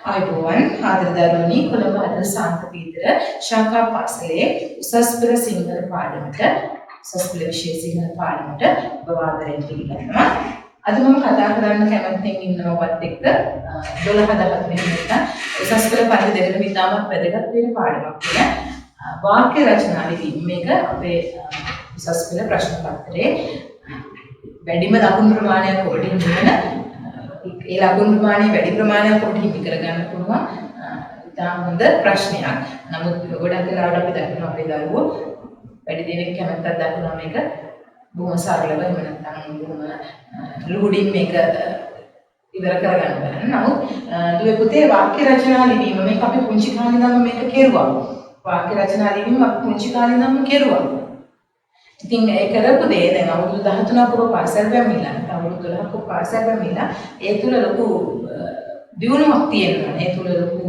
ආයුබෝවන් ආදරදරුවනි කොළඹ අදල් සාන්තපීඨ ශාඛා පාසලේ උසස් පෙළ සිංහල පාඩමට උසස් පෙළ විෂය සිංහල පාඩමට ඔබ ආදරයෙන් පිළිගන්නවා. අද මම කතා කරන්න කැමතිෙන් ඉන්නවත් එක්ක 12 වෙනි උසස් පෙළ පන්ති දෙකම ඉතාමත් වැදගත් වෙන පාඩමක් කියන වාක්‍ය රචනා ලිවීම. මේක අපේ උසස් පෙළ ප්‍රශ්න පත්‍රයේ වැඩිම ලකුණු ප්‍රමාණයක් ඔබට හිමිවන ඒ ලකුණු ප්‍රමාණය වැඩි ප්‍රමාණයක් ඔබට හිමි කරගන්න පුළුවන් ඉතාම හොඳ ප්‍රශ්නයක්. නමුත් ගොඩක් වෙලාවට අපි දකිනවා අපේ දරුවෝ වැඩි දෙනෙක් කැමැත්තක් දක්වනවා මේක බොහොම සරලව එහෙම නැත්නම් බොහොම ලුහුඩින් මේක ඉවර කරගන්න බලන්න. නමුත් දුවේ පුතේ වාක්‍ය රචනා ලිවීම මේක අපි පුංචි කාලේ ඉඳන්ම මේක කෙරුවා. වාක්‍ය රචනා ලිවීම අපි පුංචි කාලේ ඉඳන්ම කෙරුවා. ඉතින් ඒ කරපු දේ දැන් අවුරුදු 13ක් ඔබ පාසල් පැමිණිලා අවුරුදු 12ක් ඔබ පාසල් පැමිණිලා ඒ තුල ලොකු දියුණුවක් තියෙනවා. ඒ තුල ලොකු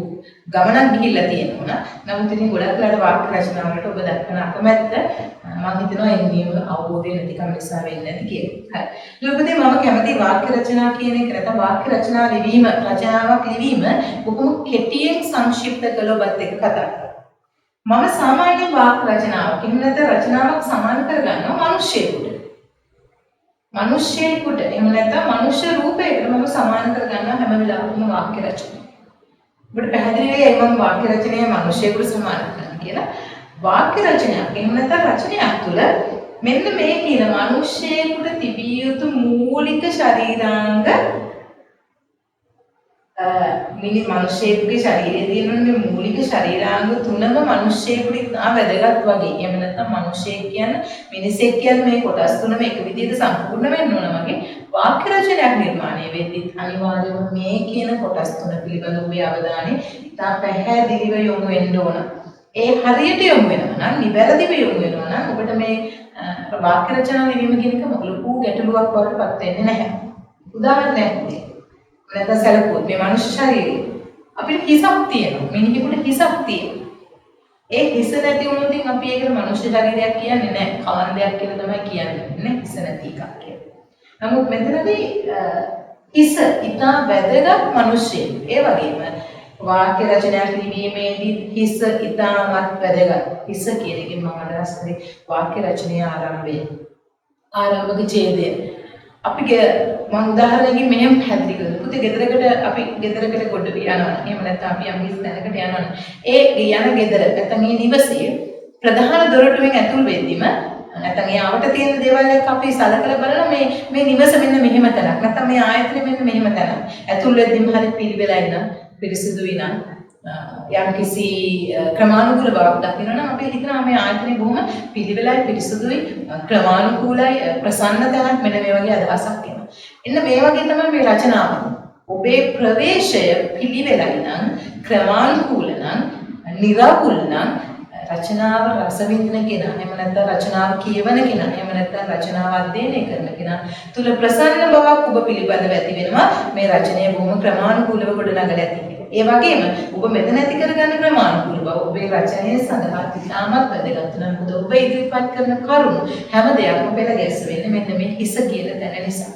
ගමනක් ගිහිල්ලා තියෙනවා. නමුත් ඉතින් ගොඩක් වෙලාවට වාක්‍ය රචනා වලට ඔබ දක්වන අකමැත්ත මම හිතනවා එන්නේ අවබෝධය නැතිකම නිසා වෙන්නේ නැති කියලා. හරි. ඊළඟට මම කැමති වාක්‍ය රචනා කියන එක නැත්නම් වාක්‍ය රචනා ලිවීම රචනාවක් ලිවීම බොහොම කෙටියෙන් සංක්ෂිප්ත කළ ඔබත් එක්ක කතා කරනවා. මම සාමාන්‍ය වාක්‍ය රචනාවක් එහෙම නැත්නම් රචනාවක් සමාන කරගන්නවා මිනිස්සෙකුට. මිනිස්සෙකුට එහෙම නැත්නම් මනුෂ්‍ය රූපයකට මම සමාන කරගන්නවා හැම වෙලාවෙම වාක්‍ය රචනය. ඔබට පැහැදිලි වෙයි මම වාක්‍ය රචනය මිනිස්සෙකුට සමාන කරනවා කියලා. වාක්‍ය රචනයක් එහෙම නැත්නම් රචනයක් තුළ මෙන්න මේ කියන මිනිස්සෙකුට තිබිය යුතු මූලික ශරීරාංග මිනිස්සෙකුගේ ශරීරයේ තියෙන මේ මූලික ශරීරාංග තුනම මිනිස්සෙකුට ඉතා වැදගත් වගේ. එහෙම නැත්නම් මිනිස්සෙක් කියන්නේ මිනිසෙක් කියන්නේ මේ කොටස් තුනම එක විදිහට සම්පූර්ණ වෙන්න ඕන වගේ වාක්‍ය රචනයක් නිර්මාණය වෙද්දී අනිවාර්යයෙන්ම මේ කියන කොටස් තුන පිළිබඳ ඔබේ අවධානය ඉතා පැහැදිලිව යොමු වෙන්න ඕන. ඒ හරියට යොමු වෙනවා නම් නිවැරදිව යොමු වෙනවා නම් ඔබට මේ වාක්‍ය රචනා ලිවීම කියන එක ලොකු ගැටලුවක් බවට පත් වෙන්නේ නැහැ. උදාහරණයක් දෙන්න. නැත්නම් සැලකුවොත් මේ මනුෂ්‍ය ශරීරය අපිට හිසක් තියෙනවා. මිනිහෙකුට හිසක් තියෙනවා. ඒ හිස නැති වුණොත් අපි ඒකට මනුෂ්‍ය ශරීරයක් කියන්නේ නැහැ. කලන්දයක් කියලා තමයි කියන්නේ නේ. හිස නැති එකක් කියලා. නමුත් මෙතනදී හිස ඉතා වැදගත් මිනිස්සෙක්. ඒ වගේම වාක්‍ය රචනයක් ලිවීමේදී හිස ඉතාමත් වැදගත්. හිස කියන එකෙන් මම අදහස් කරේ වාක්‍ය රචනයේ ආරම්භය. ආරම්භක ඡේදය. අපි මම උදාහරණයකින් මෙහෙම පැහැදිලි කරමු. පුතේ ගෙදරකට අපි ගෙදරකට ගොඩ යනවා. එහෙම නැත්නම් අපි යම් කිසි තැනකට යනවා. ඒ යන ගෙදර නැත්නම් මේ නිවසේ ප්‍රධාන දොරටුවෙන් ඇතුල් වෙද්දිම නැත්නම් ඒ ආවට තියෙන දේවල් එක්ක අපි සලකලා බලන මේ නිවස මෙන්න මෙහෙම තැනක්. නැත්නම් මේ ආයතනෙ මෙන්න මෙහෙම තැනක්. ඇතුල් වෙද්දිම හරි පිළිවෙලයි නම් පිරිසිදුයි නම් යම් කිසි ක්‍රමානුකූල බවක් දකිනවා නම් අපි හිතනවා මේ ආයතනෙ බොහොම පිළිවෙලයි පිරිසිදුයි ක්‍රමානුකූලයි ප්‍රසන්න තැනක් මෙන්න මේ වගේ අදහසක් එනවා. එන්න මේ වගේ තමයි මේ රචනාව. ඔබේ ප්‍රවේශය පිළිවෙලයි නම් ක්‍රමානුකූල නම් නිරවුල් නම් රචනාව රස විඳින කෙනා එහෙම නැත්නම් රචනාව කියවන කෙනා එහෙම නැත්නම් රචනාව අධ්‍යයනය කරන කෙනා තුල ප්‍රසන්න බවක් ඔබ පිළිබඳව ඇති වෙනවා. මේ රචනය බොහොම ක්‍රමානුකූලව ගොඩනගලා ඇති. ඒ වගේම ඔබ මෙතන ඇති කරගන්න ක්‍රමානුකූල බව ඔබේ රචනයේ සඳහා ඉතාමත් වැදගත් වෙනවා. මොකද ඔබ ඉදිරිපත් කරන කරුණු හැම දෙයක්ම පෙළ ගැස් වෙන්නේ මෙන්න මේ හිස කියන තැන නිසා.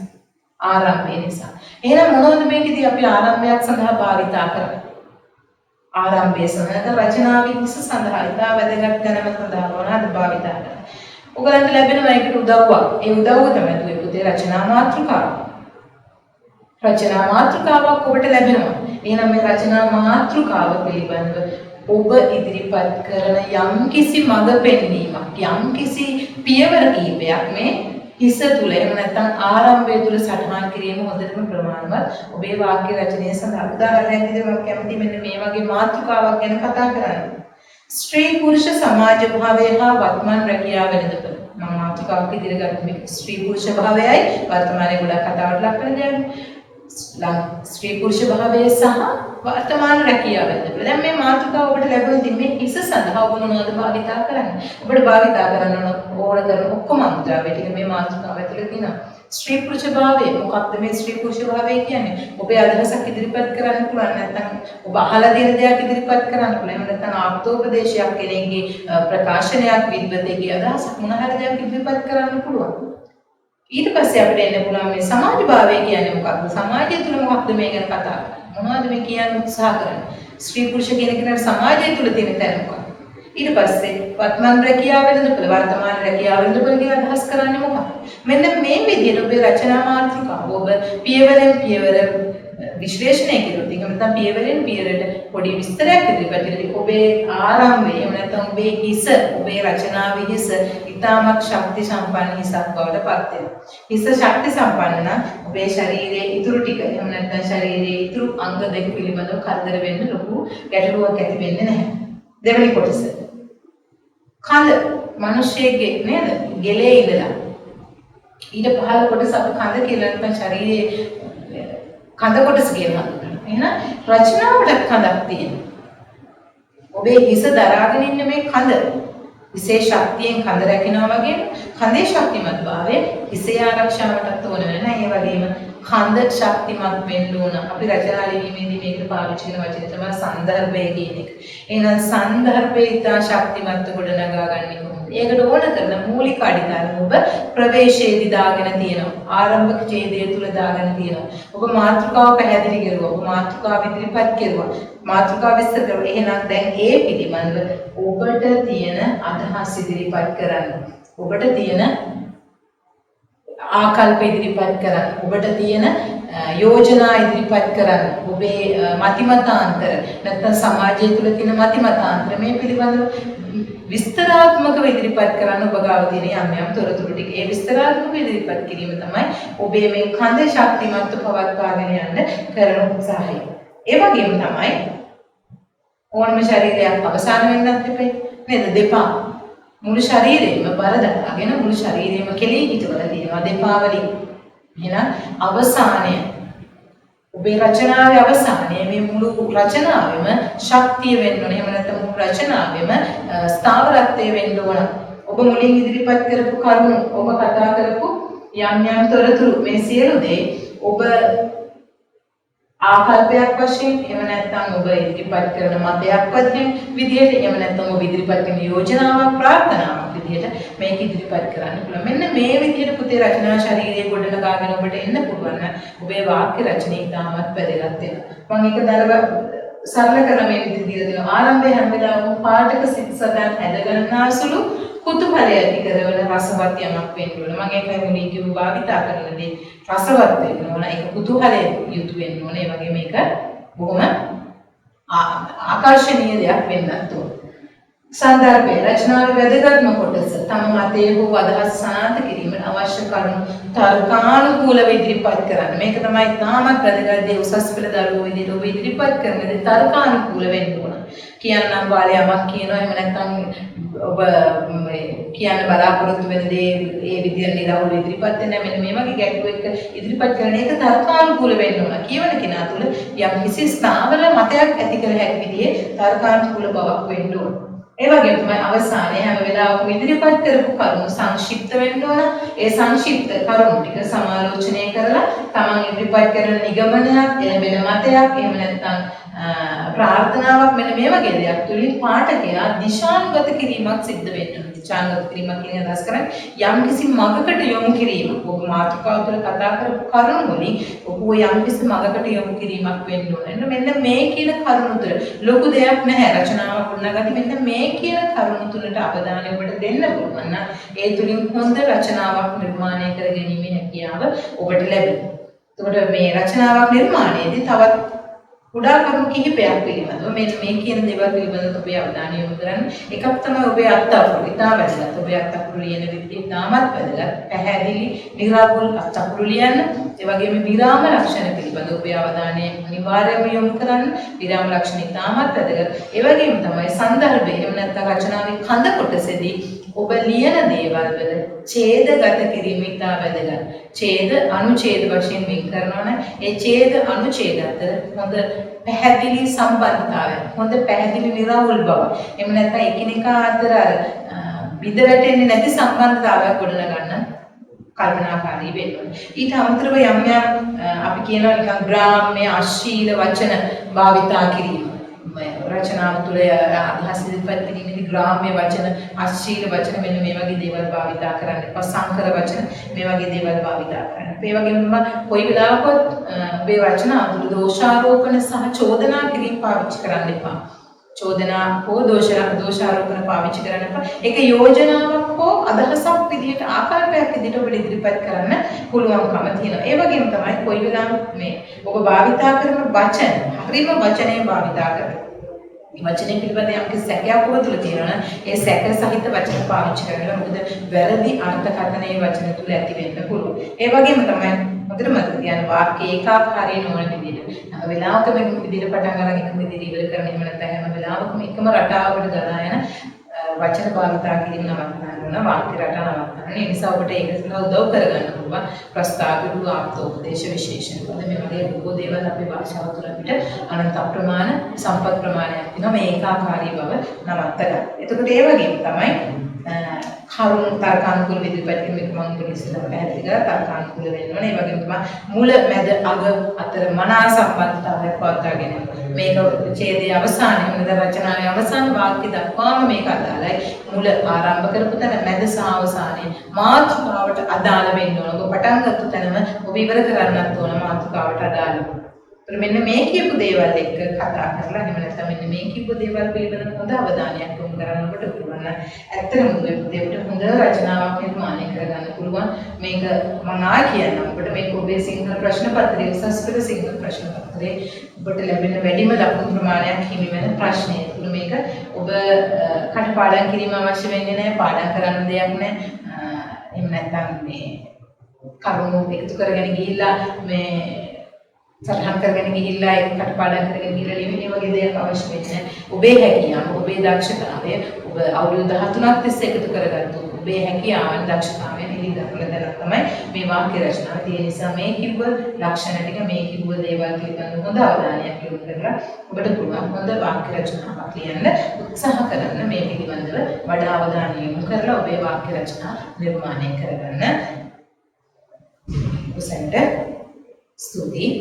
ආරම්භය නිසා. එහෙනම් මොනවද මේකදී අපි ආරම්භයක් සඳහා භාවිතා කරන්නේ? ආරම්භය සඳහා රචනාවේ හිස සඳහා ඉතා වැදගත් දැනම සඳහා මොනවද භාවිතා කරන්නේ? ඔයගලන්ට ලැබෙනවා ඒකට උදව්වක්. ඒ උදව්ව තමයි දුවේ පුතේ රචනා මාතෘකාව. රචනා මාතෘකාවක් ඔබට ලැබෙනවා. එහෙනම් මේ රචනා මාතෘකාව පිළිබඳව ඔබ ඉදිරිපත් කරන යම්කිසි මඟ පෙන්වීමක් යම්කිසි පියවර කිහිපයක් මේ හිස තුල එහෙම නැත්නම් ආරම්භය තුල සටහන් කිරීම හොඳටම ප්‍රමාණවත් ඔබේ වාක්‍ය රචනයේ සඳහා. උදාහරණයක් විදිහට මම කැමති මෙන්න මේ වගේ මාතෘකාවක් ගැන කතා කරන්න. ස්ත්‍රී පුරුෂ සමාජ භාවය හා වර්තමාන රැකියාව වෙනදපොළ. මම මාතෘකාවක් විදිහට ගන්න ස්ත්‍රී පුරුෂ භාවයයි වර්තමානයේ ගොඩක් කතාවට ලක් වෙන දෙයක්. ස්ත්‍රී පුරුෂ භාවය සහ වර්තමාන රැකියාව වෙනදපොළ. දැන් මේ මාතෘකාව ඔබට ලැබුණොත් මේ හිස සඳහා ඔබ මොනවද භාවිතා කරන්නේ? ඔබට භාවිතා කරන්න ඕන කරන ඔක්කොම අන්තරාවේ ටික මේ මාතෘකාව ඇතුලේ තියෙනවා. ස්ත්‍රී පුරුෂ භාවය මොකක්ද මේ ස්ත්‍රී පුරුෂ භාවය කියන්නේ? ඔබේ අදහසක් ඉදිරිපත් කරන්න පුළුවන් නැත්නම් ඔබ අහලා තියෙන දෙයක් ඉදිරිපත් කරන්න පුළුවන්. එහෙම නැත්නම් ආප්තෝපදේශයක් කෙනෙක්ගේ ප්‍රකාශනයක් විද්වතෙක්ගේ අදහසක් මොන හරි දෙයක් ඉදිරිපත් කරන්න පුළුවන්. ඊට පස්සේ අපිට එන්න පුළුවන් මේ සමාජභාවය කියන්නේ මොකක්ද? සමාජය තුළ මොකක්ද මේ ගැන කතා කරන්නේ? මොනවද මේ කියන්න උත්සාහ කරන්නේ? ස්ත්‍රී පුරුෂ කියන කෙනාට සමාජය තුළ තියෙන තැන මොකක්ද? ඊට පස්සේ වර්තමාන රැකියාව වෙනදපොළ වර්තමාන රැකියාව වෙනදපොළ කියලා අදහස් කරන්නේ මොකක්ද? මෙන්න මේ විදිහට ඔබේ රචනා මාතෘකාව ඔබ පියවරෙන් පියවර විශ්ලේෂණය කළොත් ඒක නැත්නම් පියවරෙන් පියවරට පොඩි විස්තරයක් ඉදිරිපත් කළොත් ඔබේ ආරම්භය එහෙම නැත්නම් ඔබේ හිස ඔබේ රචනාවේ හිස ඉතාමත් ශක්ති සම්පන්න හිසක් බවට පත් වෙනවා. හිස ශක්ති සම්පන්න නම් ඔබේ ශරීරයේ ඉතුරු ටික එහෙම නැත්නම් ශරීරයේ ඉතුරු අංග දෙක පිළිබඳව කරදර වෙන්න ලොකු ගැටලුවක් ඇති වෙන්නේ නැහැ. දෙවෙනි කොටස කඳ මිනිස්සෙගේ නේද? ගෙලේ ඉඳලා ඊට පහළ කොටස අපි කඳ කියලා නැත්නම් ශරීරයේ කඳ කොටස කියනවා. එහෙනම් රචනාවට කඳක් තියෙනවා. ඔබේ හිස දරාගෙන ඉන්න මේ කඳ විශේෂ ශක්තියෙන් කඳ රැකිනවා වගේම කඳේ ශක්තිමත්භාවය හිසේ ආරක්ෂාවටත් ඕන වෙනවා. ඒ වගේම කඳ ශක්තිමත් වෙන්න ඕන. අපි රචනා ලිවීමේදී මේක පාවිච්චි කරන වචනේ තමයි සන්දර්භය කියන එක. එහෙනම් සන්දර්භය ඉතා ශක්තිමත්ව ගොඩනගා ගන්න ඕනේ. ඒකට ඕන කරන මූලික අඩිතාල ඔබ ප්‍රවේශයේදී දාගෙන තියෙනවා. ආරම්භක ඡේදය තුල දාගෙන තියෙනවා. ඔබ මාතෘකාව පැහැදිලි කරුවා. ඔබ මාතෘකාව ඉදිරිපත් කරුවා. මාතෘකාව විස්තර කරුවා. එහෙනම් දැන් ඒ පිළිබඳව ඔබට තියෙන අදහස් ඉදිරිපත් කරන්න. ඔබට තියෙන ආකල්ප ඉදිරිපත් කරන්න. ඔබට තියෙන යෝජනා ඉදිරිපත් කරන්න. ඔබේ මතිමතාන්තර නැත්නම් සමාජය තුළ තියෙන මතිමතාන්තර මේ පිළිබඳව විස්තරාත්මකව ඉදිරිපත් කරන්න ඔබ ගාව තියෙන යම් යම් තොරතුරු ටික. ඒ විස්තරාත්මකව ඉදිරිපත් කිරීම තමයි ඔබේ මේ කඳ ශක්තිමත්ව පවත්වාගෙන යන්න කරන උත්සාහය. ඒ වගේම තමයි ඕනම ශරීරයක් අවසාන වෙන්නත් එපේ. නේද? දෙපා මුළු ශරීරෙම බර දරාගෙන මුළු ශරීරෙම කෙලී හිටවල තියෙනවා දෙපා වලින්. එහෙනම් අවසානය ඔබේ රචනාවේ අවසානයේ මේ මුළු රචනාවෙම ශක්තිය වෙන්න ඕනේ. එහෙම නැත්නම් මුළු රචනාවෙම ස්ථාවරත්වය වෙන්න ඕන. ඔබ මුලින් ඉදිරිපත් කරපු කරුණු, ඔබ කතා කරපු යම් යම් තොරතුරු මේ සියලු දේ ඔබ ආකල්පයක් වශයෙන් එහෙම නැත්නම් ඔබ ඉදිරිපත් කරන මතයක් වශයෙන් විදිහට එහෙම නැත්නම් ඔබ ඉදිරිපත් කරන යෝජනාවක් ප්‍රාර්ථනාවක් විදිහට මේක ඉදිරිපත් කරන්න පුළුවන්. මෙන්න මේ විදිහට පුතේ රචනා ශරීරයේ ගොඩනගාගෙන ඔබට එන්න පුළුවන් නම් ඔබේ වාක්‍ය රචනය ඉතාමත් වැදගත් වෙනවා. මම ඒක සරල කරන මේ විදිහට දීලා දෙනවා. ආරම්භයේ හැම වෙලාවෙම පාඨක සිත් සදන් ඇදගන්නාසුළු කුතුහලය ඇති කරන රසවත් යමක් වෙන්න ඕන. මම ඒකයි මුලින් කිව්ව භාවිතා කරනදී රසවත් වෙන්න ඕන. ඒක කුතුහලය යුතු වෙන්න ඕන. ඒ වගේම මේක බොහොම ආකර්ෂණීය දෙයක් වෙන්නත් ඕන. සන්දර්භය රචනාවේ වැදගත්ම කොටස තම මතයේ හෝ අදහස් සනාථ කිරීමට අවශ්‍ය කරුණු තර්කානුකූලව ඉදිරිපත් කරන්න. මේක තමයි තාමත් වැදගත් දේ. උසස් පෙළ දරුවෝ විදිහට ඔබ ඉදිරිපත් කරන දේ තර්කානුකූල වෙන්න ඕන. කියන්නම් වාලේ යමක් කියනවා එහෙම නැත්නම් ඔබ කියන්න බලාපොරොත්තු වෙන දේ ඒ විදිහට නිරවුල් ඉදිරිපත් වෙන මෙන්න මේ වගේ ගැටලු එක ඉදිරිපත් කරන එක තර්කානුකූල වෙන්න ඕන. කියවන කෙනා තුළ යම් කිසි ස්ථාවර මතයක් ඇති කර හැකි විදිහේ තර්කානුකූල බවක් වෙන්න ඕන. ඒ වගේම තමයි අවසානයේ හැම වෙලාවකම ඉදිරිපත් කරපු කරුණු සංක්ෂිප්ත වෙන්න ඕන. ඒ සංක්ෂිප්ත කරුණු ටික සමාලෝචනය කරලා තමන් ඉදිරිපත් කරන නිගමනයක්, එළඹෙන මතයක්, එහෙම නැත්නම් ප්‍රාර්ථනාවක් මෙන්න මේ වගේ දෙයක් තුලින් පාඨකයා දිශානුගත කිරීමක් සිද්ධ වෙන්න ඕන. දිශානුගත කිරීමක් කියන අදහස් කරන්නේ යම්කිසි මගකට යොමු කිරීමක්. ඔබ මාතෘකාව තුළ කතා කරපු කරුණු වලින් ඔබ යම්කිසි මගකට යොමු කිරීමක් වෙන්න ඕන. මෙන්න මේ කියන කරුණු තුළ ලොකු දෙයක් නැහැ. රචනාවක් වුණාගatti මෙන්න මේ කියන කරුණු තුලට අවධානය ඔබට දෙන්න පුළුවන් නම් ඒ තුලින් හොඳ රචනාවක් නිර්මාණය කර ගැනීමේ හැකියාව ඔබට ලැබෙනවා. එතකොට මේ රචනාවක් නිර්මාණයේදී තවත් කුඩා කරුණු කිහිපයක් පිළිබඳව මෙන්න මේ කියන දේවල් පිළිබඳව ඔබේ අවධානය යොමු කරන්න. එකක් තමයි ඔබේ අත්අඩංගුව. ඉතාම වැදගත්. ඔබේ අත්අඩංගුව ලියන විදිහ ඉතාමත් වැදගත්. පැහැදිලි, නිරාවුල් අත්අඩංගුව ලියන්න. ඒ වගේම විරාම ලක්ෂණ පිළිබඳව ඔබේ අවධානය අනිවාර්යයෙන්ම යොමු කරන්න. විරාම ලක්ෂණ ඉතාමත් වැදගත්. ඒ වගේම තමයි සන්දර්භය. එහෙම නැත්නම් රචනාවේ කඳ කොටසේදී ඔබ ලියන දේවල් වල ඡේදගත කිරීම ඉතා වැදගත්. ඡේද අනුඡේද වශයෙන් වෙන් කරනවා නම් ඒ ඡේද අනුඡේද අතර හොඳ පැහැදිලි සම්බන්ධතාවය, හොඳ පැහැදිලි නිරවුල් බව. එහෙම නැත්නම් එකිනෙකා අතර බිඳ වැටෙන්නේ නැති සම්බන්ධතාවයක් ගොඩනගන්න කල්පනාකාරී වෙන්න ඕනේ. ඊට අමතරව යම් අපි කියනවා නිකන් ග්‍රාම්‍ය අශ්ලීල වචන භාවිතා කිරීම. රචනාව තුළ අදහස් ඉදිරිපත් කිරීමේදී ග්‍රාම්‍ය වචන, අශ්ලීල වචන මෙන්න මේ වගේ දේවල් භාවිතා කරන්න එපා. සංකර වචන මේ වගේ දේවල් භාවිතා කරන්න. ඒ වගේම කොයි වෙලාවකවත් මේ වචන අඳුරු දෝෂාරෝපණ සහ චෝදනා කිරීම පාවිච්චි කරන්න එපා. චෝදනා හෝ දෝෂාරෝපණ පාවිච්චි කරන්න එපා. ඒක යෝජනාවක් හෝ අදහසක් විදිහට ආකල්පයක් විදිහට ඔබට ඉදිරිපත් කරන්න පුළුවන්කම තියෙනවා. ඒ වගේම තමයි කොයි වෙලාවක මේ ඔබ භාවිතා කරන වචන හරිම වචනේ භාවිතා කරන්න. වචනේ පිළිබඳ යම්කිසි සැකයක් ඔබ තුළ තියෙනවා නම් ඒ සැක සහිත වචන පාවිච්චි කරලා මොකද වැරදි අර්ථකථනයේ වචන තුල ඇති වෙන්න පුළුවන්. ඒ වගේම තමයි හොඳට මතක තියාගන්න වාක්‍ය ඒකාකාරී නොවන විදිහට. හැම වෙලාවකම මේ විදිහට පටන් ගන්න එක විදිහට ඉවර කරන්න එහෙම නැත්නම් හැම වෙලාවකම එකම රටාවකට ගලා යන වචන භාවිතා කිරීම නවත්තන්න ඕන. වාක්‍ය රටා නවත්තන්න. ඒ නිසා ඔබට ඒක සඳහා උදව් කරගන්න පුළුවන් ප්‍රස්තාවික ආප්තෝපදේශ විශේෂණ. මොකද මේ වගේ බොහෝ දේවල් අපේ භාෂාව තුළ අපිට අනන්ත ප්‍රමාණ සම්පත් ප්‍රමාණයක් වෙනවා මේ ඒකාකාරී බව නවත්ත ගන්න. එතකොට ඒ වගේම තමයි කරුණු තර්කානුකූල විදිහට කිරීම මම ඉස්සෙල්ලා පැහැදිලි කරා තර්කානුකූල වෙන්න ඕනේ. ඒ වගේම තමයි මුල මැද අග අතර මනා සම්බන්ධතාවයක් පවත්වාගෙන මේක ඡේදයේ අවසානයේ මොනද රචනාවේ අවසාන වාක්‍ය දක්වාම මේක අදාළයි. මුල ආරම්භ කරපු තැන මැද සහ අවසානයේ මාතෘකාවට අදාළ වෙන්න ඕන. ඔබ පටන් ගත්ත තැනම ඔබ ඉවර කරන්නත් ඕන මාතෘකාවට අදාළව. ඒත් මෙන්න මේ කියපු දේවල් එක්ක කතා කරලා එහෙම නැත්නම් මෙන්න මේ කියපු දේවල් පිළිබඳව හොඳ අවධානයක් යොමු කරනකොට පුළුවන්. ඇත්තටම ඔබට හොඳ රචනාවක් නිර්මාණය කරගන්න පුළුවන්. මේක මම කියන්නම් ඔබට මේක ඔබේ සිංහල ප්‍රශ්න පත්‍රයේ සංස්කෘත සිංහල ප්‍රශ්න පත්‍රයේ ඔබට ලැබෙන වැඩිම ලකුණු ප්‍රමාණයක් හිමි වෙන ප්‍රශ්නය. ඒත් මේක ඔබ කටපාඩම් කිරීම අවශ්‍ය වෙන්නේ නැහැ. පාඩම් කරන්න දෙයක් නැහැ. එහෙම නැත්නම් මේ කරුණු එකතු කරගෙන ගිහිල්ලා මේ සටහන් කරගෙන ගිහිල්ලා ඒක කටපාඩම් කරගෙන ගිහිල්ලා ලියන්නේ වගේ දේවල් අවශ්‍ය වෙන්නේ නැහැ. ඔබේ හැකියාව, ඔබේ දක්ෂතාවය ඔබ අවුරුදු 13ක් තිස්සේ එකතු කරගත්තු ඔබේ හැකියාවන් දක්ෂතාවය නිදි දක්වලා තමයි මේ වාක්‍ය රචනාව තියෙන නිසා මේ කිව්ව ලක්ෂණ ටික මේ කිව්ව දේවල් පිළිබඳව හොඳ අවධානයක් යොමු කරලා ඔබට පුළුවන් හොඳ වාක්‍ය රචනාවක් ලියන්න උත්සාහ කරන්න. මේ පිළිබඳව වඩා අවධානය යොමු කරලා ඔබේ වාක්‍ය රචනා නිර්මාණය කරගන්න. උසන්ට ස්තුතියි.